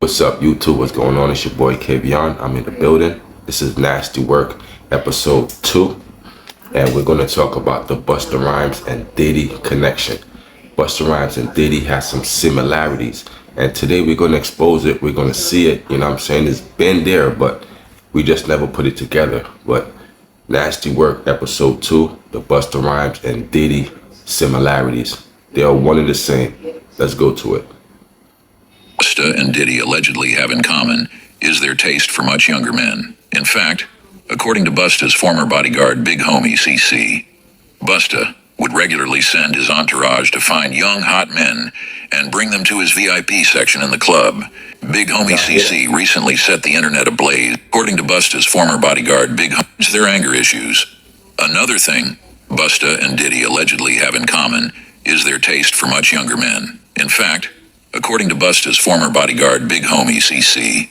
What's up, YouTube? What's going on? It's your boy Kavion. I'm in the building. This is Nasty Work Episode 2. And we're going to talk about the Busta Rhymes and Diddy connection. Busta Rhymes and Diddy has some similarities. And today we're going to expose it. We're going to see it. You know what I'm saying? It's been there, but we just never put it together. But Nasty Work Episode 2, the Busta Rhymes and Diddy similarities. They are one and the same. Let's go to it. Busta and Diddy allegedly have in common is their taste for much younger men. In fact, according to Busta's former bodyguard, Big Homie CC, Busta would regularly send his entourage to find young, hot men and bring them to his VIP section in the club. Big Homie CC recently set the internet ablaze. According to Busta's former bodyguard, Big Homie's their anger issues. Another thing Busta and Diddy allegedly have in common is their taste for much younger men. In fact, according to Busta's former bodyguard, Big Homie CC,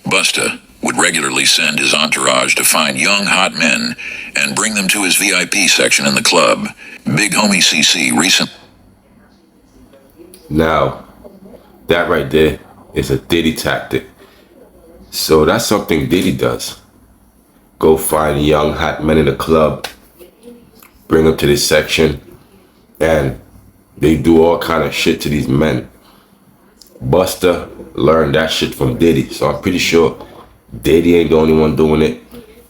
Busta would regularly send his entourage to find young, hot men and bring them to his VIP section in the club. Big Homie CC recently... Now, that right there is a Diddy tactic. So that's something Diddy does. Go find young, hot men in the club, bring them to this section, and they do all kind of shit to these men. Busta learned that shit from Diddy, so I'm pretty sure Diddy ain't the only one doing it.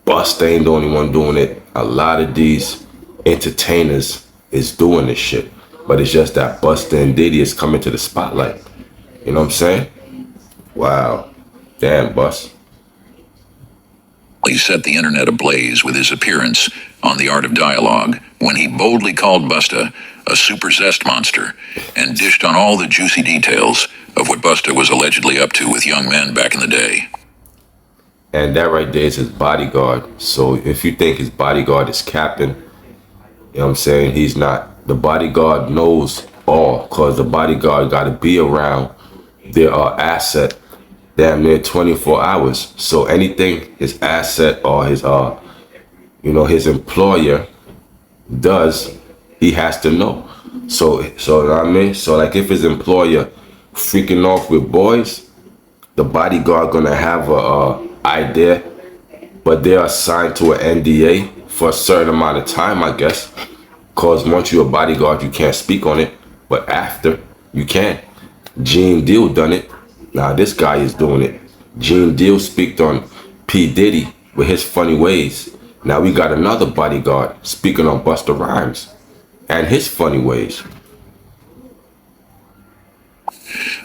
Busta ain't the only one doing it. A lot of these entertainers is doing this shit, but it's just that Busta and Diddy is coming to the spotlight. You know what I'm saying? Wow. Damn, Bus. He set the internet ablaze with his appearance on The Art of Dialogue when he boldly called Busta a super zest monster and dished on all the juicy details of what Busta was allegedly up to with young men back in the day. And that right there is his bodyguard. So if you think his bodyguard is capping, you know what I'm saying, he's not. The bodyguard knows all, because the bodyguard got to be around their asset damn near 24 hours. So anything his asset or his his employer does, he has to know. So you know what I mean? So like if his employer freaking off with boys, the bodyguard gonna have a idea, but they're assigned to an NDA for a certain amount of time, I guess. Cause once you're a bodyguard, you can't speak on it, but after you can. Gene Deal done it. Now this guy is doing it. Gene Deal speaked on P. Diddy with his funny ways. Now we got another bodyguard speaking on Busta Rhymes and his funny ways.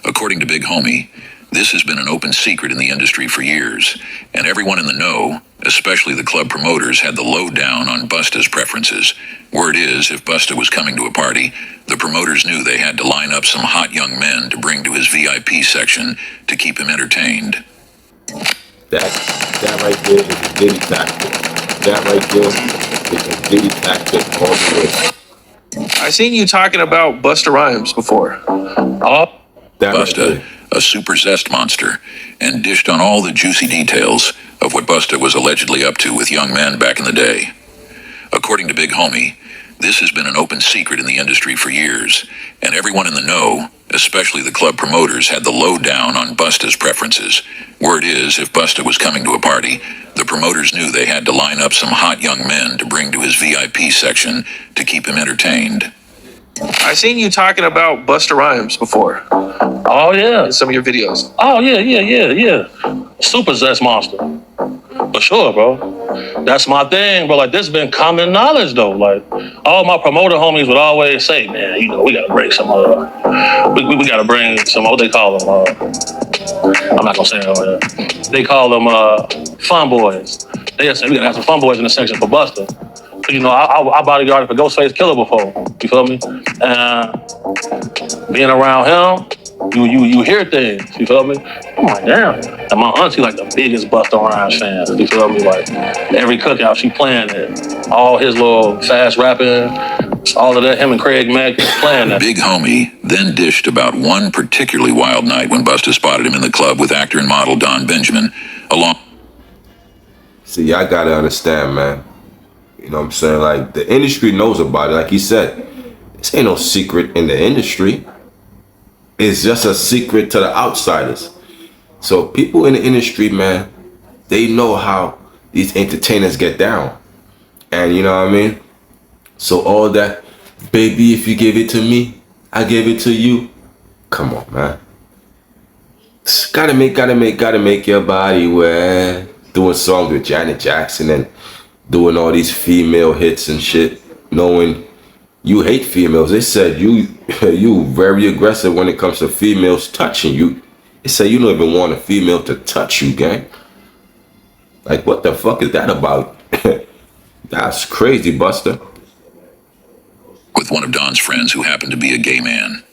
According to Big Homie, this has been an open secret in the industry for years, and everyone in the know, especially the club promoters, had the lowdown on Busta's preferences. Word is, if Busta was coming to a party, the promoters knew they had to line up some hot young men to bring to his VIP section to keep him entertained. That right there is a Diddy tactic. That right there is a Diddy tactic all the way. I seen you talking about Busta Rhymes before. That Busta, right a super zest monster, and dished on all the juicy details of what Busta was allegedly up to with young men back in the day. According to Big Homie, this has been an open secret in the industry for years, and everyone in the know, especially the club promoters, had the lowdown on Busta's preferences. Word is, if Busta was coming to a party, the promoters knew they had to line up some hot young men to bring to his VIP section to keep him entertained. I seen you talking about Busta Rhymes before Oh, yeah. in some of your videos. Oh, yeah. Super zest monster. For sure, bro. That's my thing, bro. Like, this has been common knowledge, though. Like, all my promoter homies would always say, man, we got to bring some, we got to bring some, what they call them, I'm not going to say it over here. They call them fun boys. They say we got to have some fun boys in the section for Busta. You know, I bodyguarded for Ghostface Killer before. You feel me? And being around him, you hear things. You feel me? I'm like, damn. And my auntie like the biggest Busta Rhymes fan. You feel me? Like every cookout she playing it. All his little fast rapping, all of that. Him and Craig Mack playing that. Big Homie then dished about one particularly wild night when Busta spotted him in the club with actor and model Don Benjamin, along. See, y'all gotta understand, man. You know what I'm saying? Like, the industry knows about it. Like he said, this ain't no secret in the industry. It's just a secret to the outsiders. So people in the industry, man, they know how these entertainers get down. And you know what I mean? So all that, baby, if you give it to me, I give it to you. Come on, man. Gotta make your body wet. Doing songs with Janet Jackson and doing all these female hits and shit, knowing you hate females. They said you very aggressive when it comes to females touching you. They said you don't even want a female to touch you, gang. Like, what the fuck is that about? That's crazy, Busta. With one of Don's friends who happened to be a gay man.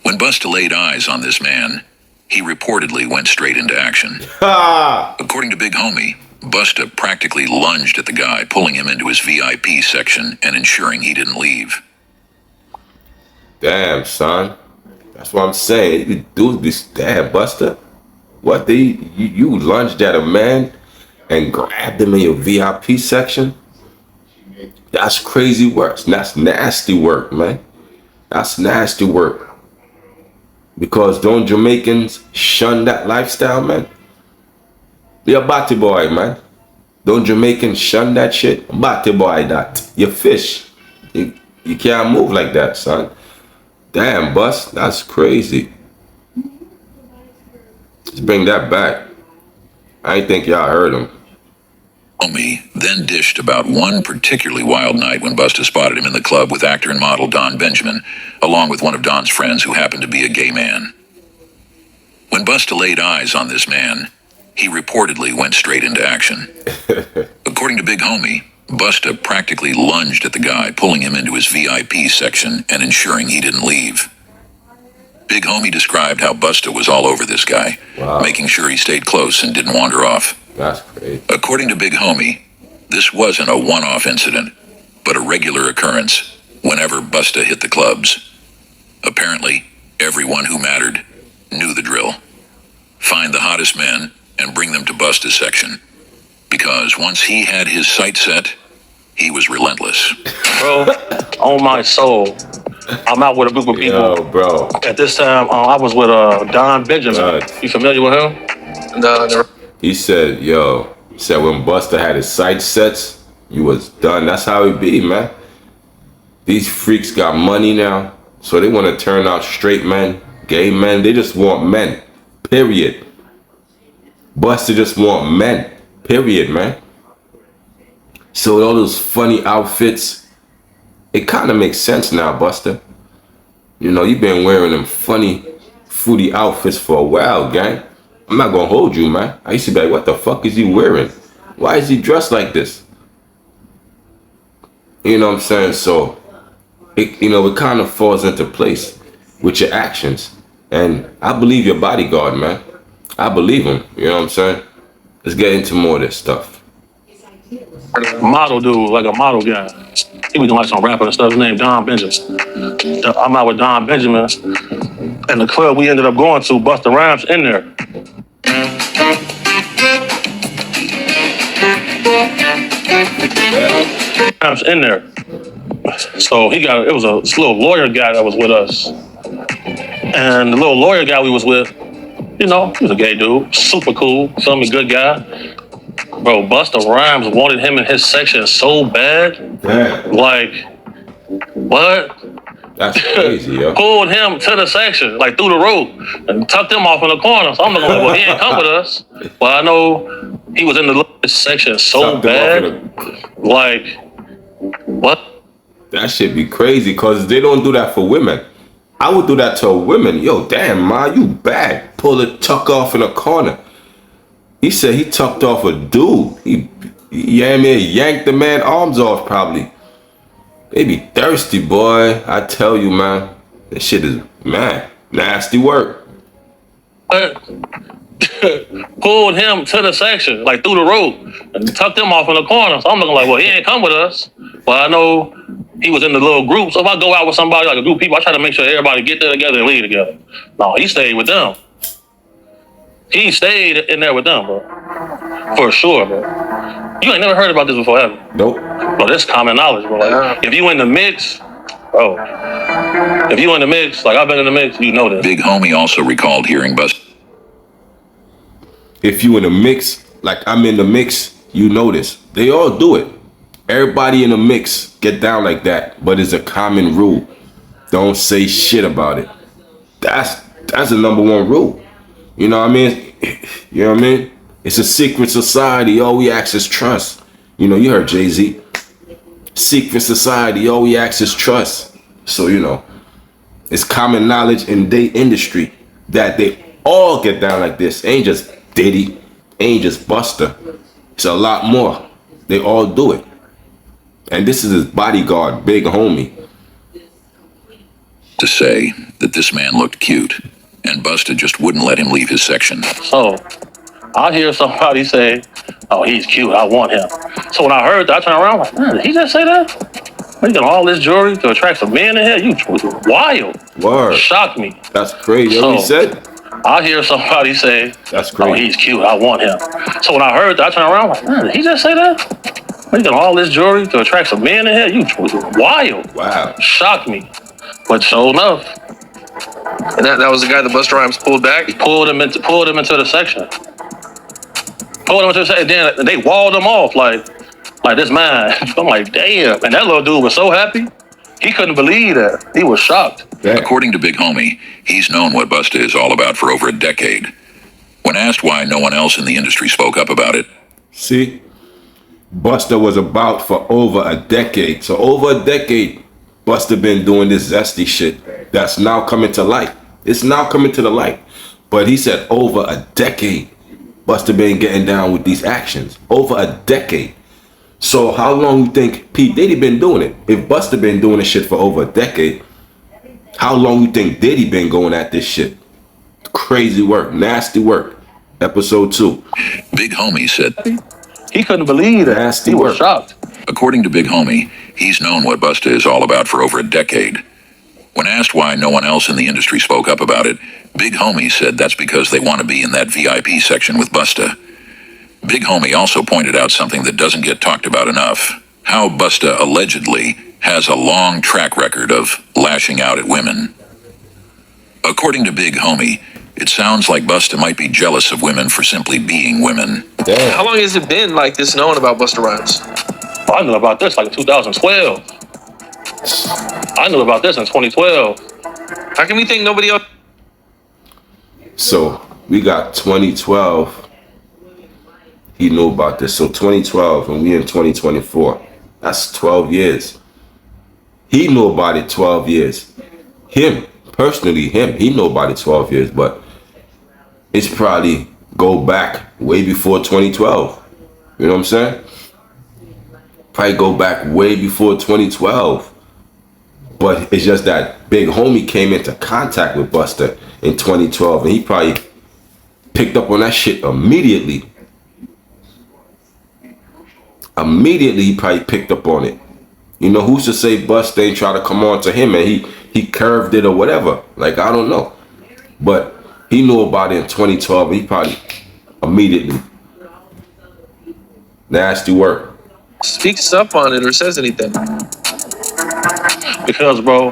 When Busta laid eyes on this man, he reportedly went straight into action. According to Big Homie, Busta practically lunged at the guy, pulling him into his VIP section and ensuring he didn't leave. Damn, son. That's what I'm saying. You do this, damn, Busta. What you lunged at a man and grabbed him in your VIP section? That's crazy work. That's nasty work, man. That's nasty work. Because don't Jamaicans shun that lifestyle, man? Be a batty boy, man. Don't Jamaicans shun that shit? Batty boy that. You fish. You can't move like that, son. Damn, Bus. That's crazy. Let's bring that back. I ain't think y'all heard him. Homie then dished about one particularly wild night when Busta spotted him in the club with actor and model Don Benjamin, along with one of Don's friends who happened to be a gay man. When Busta laid eyes on this man, he reportedly went straight into action. According to Big Homie, Busta practically lunged at the guy, pulling him into his VIP section and ensuring he didn't leave. Big Homie described how Busta was all over this guy, making sure he stayed close and didn't wander off. That's crazy. According to Big Homie, this wasn't a one-off incident, but a regular occurrence whenever Busta hit the clubs. Apparently, everyone who mattered knew the drill. Find the hottest men and bring them to Busta's section. Because once he had his sight set, he was relentless. Bro, on my soul, I'm out with a group of people. Yo, bro. At this time, I was with Don Benjamin. You familiar with him? No. He said, when Busta had his sights sets, you was done. That's how it be, man. These freaks got money now, so they want to turn out straight men, gay men. They just want men, period. Busta just want men, period, man. So with all those funny outfits, it kind of makes sense now, Busta. You know, you've been wearing them funny, fruity outfits for a while, gang. I'm not gonna hold you, man. I used to be like, what the fuck is he wearing? Why is he dressed like this? You know what I'm saying? So, it kind of falls into place with your actions. And I believe your bodyguard, man. I believe him. You know what I'm saying? Let's get into more of this stuff. Model dude, like a model guy. He was doing like some rapping and stuff. His name Don Benjamin. I'm out with Don Benjamin. And the club we ended up going to, Busta Rhymes in there. Rhymes in there. So it was a little lawyer guy that was with us. And the little lawyer guy we was with, he was a gay dude, super cool, feel me, good guy. Bro, Busta Rhymes wanted him in his section so bad. Damn. Like, what? That's crazy, yo. Pulled him to the section, like through the rope, and tucked him off in the corner. So I'm looking like, well, he ain't come with us. Well, I know he was in the section so bad. Like, what? That shit be crazy, because they don't do that for women. I would do that to a woman. Yo, damn, ma, you bad. Pull the tuck off in a corner. He said he tucked off a dude. He yanked the man arms off probably. They be thirsty, boy. I tell you, man. This shit is, man, nasty work. Pulled him to the section, like through the rope, and tucked him off in the corner. So I'm looking like, well, he ain't come with us. Well, I know he was in the little group. So if I go out with somebody, like a group of people, I try to make sure everybody get there together and leave together. No, he stayed with them. He stayed in there with them, bro. For sure, bro. You ain't never heard about this before, have you? Nope. Bro, this is common knowledge, bro. Like, if you in the mix, bro. If you in the mix, like I've been in the mix, you know this. Big Homie also recalled hearing Busta if you in a mix, like I'm in the mix, you notice they all do it. Everybody in the mix get down like that, but it's a common rule. Don't say shit about it. That's the number one rule. You know what I mean? You know what I mean? It's a secret society. All we ask is trust. You know, you heard Jay-Z. Secret society. All we ask is trust. So, you know, it's common knowledge in the industry that they all get down like this. Ain't just Diddy. Ain't just Busta. It's a lot more. They all do it. And this is his bodyguard, Big Homie. To say that this man looked cute, and Busta just wouldn't let him leave his section. So I hear somebody say, "Oh, he's cute. I want him." So when I heard that, I turned around like, "Man, did he just say that? He got all this jewelry to attract some men in here? You wild." Word. Shocked me. That's crazy. What he said? I hear somebody say, That's crazy. "Oh, he's cute. I want him." So when I heard that, I turned around like, "Man, did he just say that? He got all this jewelry to attract some men in here? You wild." Wow. Shocked me. But sure enough, And that was the guy that Busta Rhymes pulled back. pulled him into the section. Pulled him into the section. Then they walled him off like this man. I'm like, damn. And that little dude was so happy. He couldn't believe that. He was shocked. Yeah. According to Big Homie, he's known what Busta is all about for over a decade. When asked why no one else in the industry spoke up about it, See? Busta was about for over a decade. So over a decade, Busta been doing this zesty shit that's now coming to light. It's now coming to the light. But he said over a decade, Busta been getting down with these actions. Over a decade. So how long you think P. Diddy been doing it? If Busta been doing this shit for over a decade, how long you think Diddy been going at this shit? Crazy work, nasty work. Episode 2. Big Homie said, He couldn't believe that. Nasty He work. was shocked. according to Big Homie, he's known what Busta is all about for over a decade. When asked why no one else in the industry spoke up about it, Big Homie said that's because they want to be in that VIP section with Busta. Big Homie also pointed out something that doesn't get talked about enough: how Busta allegedly has a long track record of lashing out at women. According to Big Homie, it sounds like Busta might be jealous of women for simply being women. Damn. How long has it been like this known about Busta Rhymes? I knew about this like in 2012. I knew about this in 2012. How can we think nobody else? So we got 2012. He knew about this. So 2012 and we in 2024. That's 12 years. He knew about it 12 years. Him, personally, he knew about it 12 years, but it's probably go back way before 2012. You know what I'm saying? Probably go back way before 2012. But it's just that Big Homie came into contact with Busta in 2012 and he probably picked up on that shit immediately. Immediately he probably picked up on it. You know, who's to say Busta ain't try to come on to him and he curved it or whatever. Like, I don't know. But he knew about it in 2012 and he probably immediately. Nasty work. Speaks up on it or says anything? Because, bro,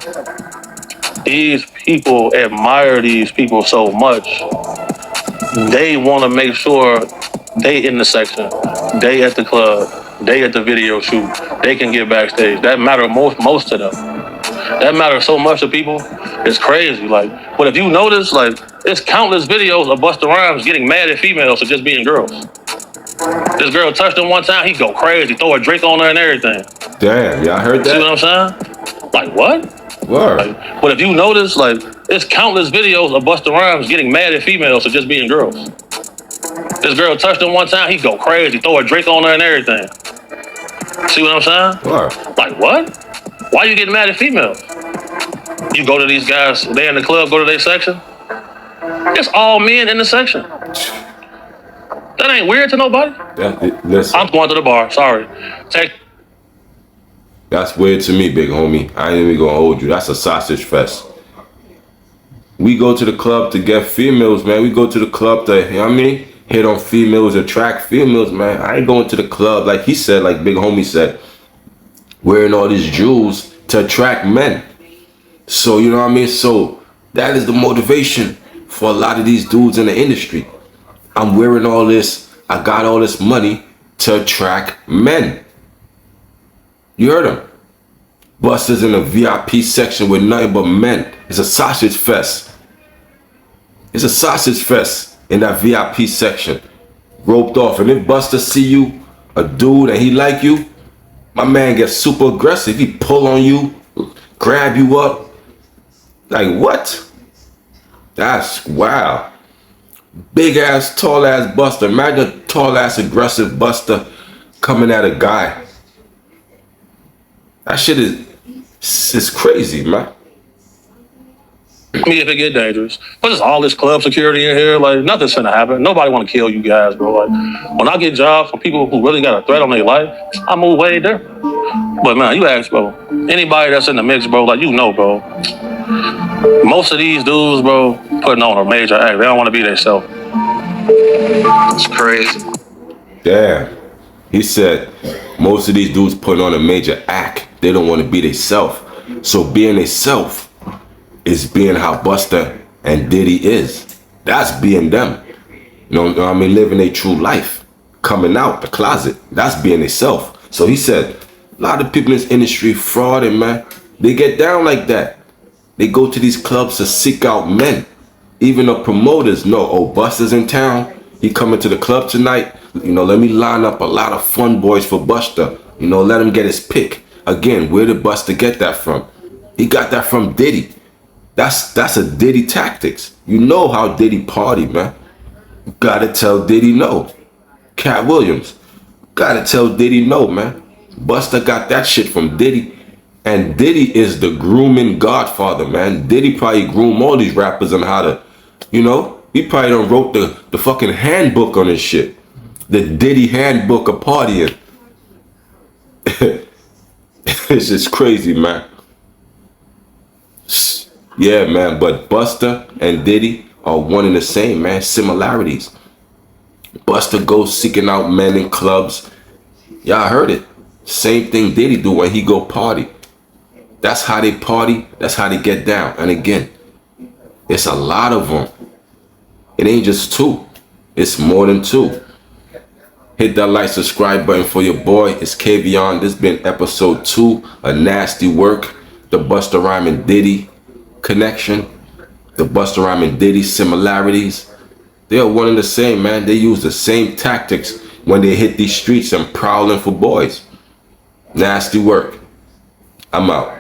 these people admire these people so much. They want to make sure they in the section, they at the club, they at the video shoot, they can get backstage. That matters most to them. That matters so much to people. It's crazy. Like, but if you notice, like, there's countless videos of Busta Rhymes getting mad at females for just being girls. This girl touched him one time, he go crazy, throw a drink on her and everything. Damn, y'all heard See that? what I'm saying? Like, what? Word. Like, but if you notice, like, there's countless videos of Busta Rhymes getting mad at females for just being girls. This girl touched him one time, he go crazy, throw a drink on her and everything. See what I'm saying? Word. Like, what? Why you getting mad at females? You go to these guys, they in the club, go to their section. It's all men in the section. That ain't weird to nobody. Listen. I'm going to the bar, sorry. Take. That's weird to me, Big Homie. I ain't even gonna hold you. That's a sausage fest. We go to the club to get females, man. We go to the club to, you know what I mean? Hit on females, attract females, man. I ain't going to the club, like he said, like Big Homie said, wearing all these jewels to attract men. So, you know what I mean? So, that is the motivation for a lot of these dudes in the industry. I'm wearing all this. I got all this money to attract men. You heard him. Busta's in the VIP section with nothing but men. It's a sausage fest. It's a sausage fest in that VIP section. Roped off. And if Busta see you, a dude, and he like you, my man gets super aggressive. He pull on you, grab you up. Like what? That's wow. Big ass, tall ass Busta. Imagine a tall ass, aggressive Busta coming at a guy. That shit is crazy, man. Me if it get dangerous. But it's all this club security in here. Like, nothing's finna happen. Nobody want to kill you guys, bro. Like, when I get jobs from people who really got a threat on their life, I move way different. But man, you ask, bro, anybody that's in the mix, bro, like, you know, bro, most of these dudes, bro, putting on a major act. They don't want to be themselves. It's crazy. Damn. He said most of these dudes putting on a major act. They don't want to be themselves. So being themselves is being how Busta and Diddy is. That's being them. You know what I mean? Living a true life. Coming out the closet. That's being themselves. So he said, a lot of people in this industry frauding, man. They get down like that. They go to these clubs to seek out men. Even the promoters know, oh, Busta's in town. He coming to the club tonight. You know, let me line up a lot of fun boys for Busta. You know, let him get his pick. Again, where did Busta get that from? He got that from Diddy. That's a Diddy tactics. You know how Diddy party, man. You gotta tell Diddy no. Cat Williams, gotta tell Diddy no, man. Busta got that shit from Diddy. And Diddy is the grooming godfather, man. Diddy probably groom all these rappers on how to, you know, he probably done wrote the fucking handbook on this shit. The Diddy handbook of partying. It's just crazy, man. Yeah, man, but Busta and Diddy are one and the same, man. Similarities. Busta goes seeking out men in clubs. Y'all heard it. Same thing Diddy do when he go party. That's how they party. That's how they get down. And again, it's a lot of them. It ain't just two. It's more than two. Hit that like, subscribe button for your boy. It's Kavion. This been episode 2 of Nasty Work. The Busta Rhymes and Diddy connection. The Busta Rhymes and Diddy similarities. They are one and the same, man. They use the same tactics when they hit these streets and prowling for boys. Nasty Work. I'm out.